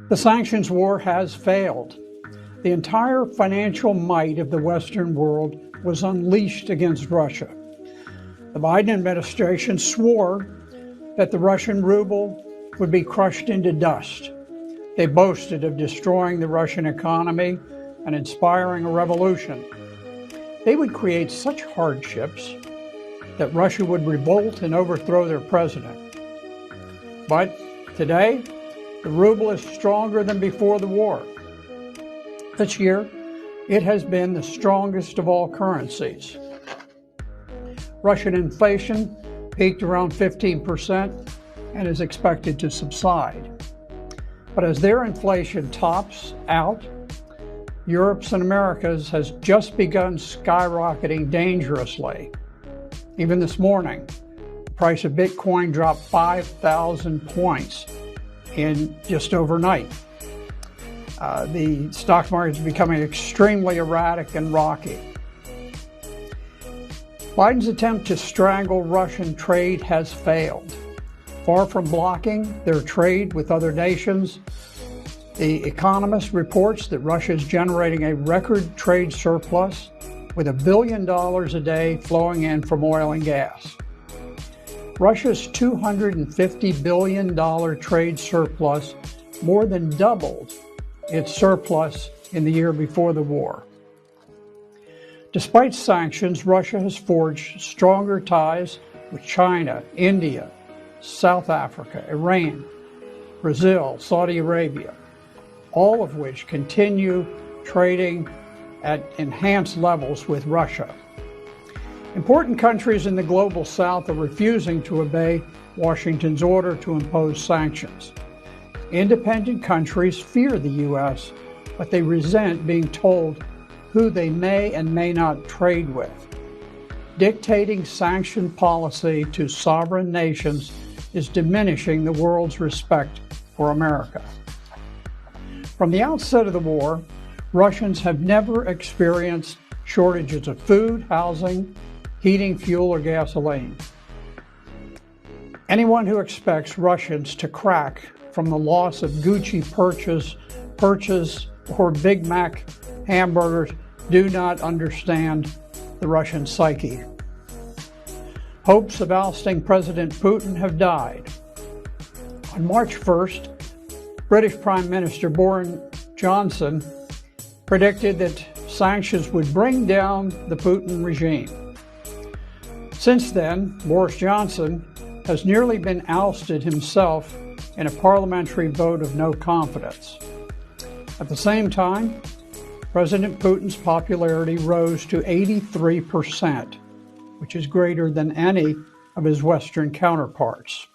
The sanctions war has failed. The entire financial might of the Western world was unleashed against Russia. The Biden administration swore that the Russian ruble would be crushed into dust. They boasted of destroying the Russian economy and inspiring a revolution. They would create such hardships that Russia would revolt and overthrow their president. But today, the ruble is stronger than before the war. This year, it has been the strongest of all currencies. Russian inflation peaked around 15% and is expected to subside. But as their inflation tops out, Europe's and America's has just begun skyrocketing dangerously. Even this morning, the price of Bitcoin dropped 5,000 points in just overnight. The stock market is becoming extremely erratic and rocky. Biden's attempt to strangle Russian trade has failed. Far from blocking their trade with other nations, The Economist reports that Russia is generating a record trade surplus with $1 billion a day flowing in from oil and gas. Russia's $250 billion trade surplus more than doubled its surplus in the year before the war. Despite sanctions, Russia has forged stronger ties with China, India, South Africa, Iran, Brazil, Saudi Arabia, all of which continue trading at enhanced levels with Russia. Important countries in the global south are refusing to obey Washington's order to impose sanctions. Independent countries fear the U.S., but they resent being told who they may and may not trade with. Dictating sanction policy to sovereign nations is diminishing the world's respect for America. From the outset of the war, Russians have never experienced shortages of food, housing, heating, fuel, or gasoline. Anyone who expects Russians to crack from the loss of Gucci purchase or Big Mac hamburgers do not understand the Russian psyche. Hopes of ousting President Putin have died. On March 1st, British Prime Minister Boris Johnson predicted that sanctions would bring down the Putin regime. Since then, Boris Johnson has nearly been ousted himself in a parliamentary vote of no confidence. At the same time, President Putin's popularity rose to 83%, which is greater than any of his Western counterparts.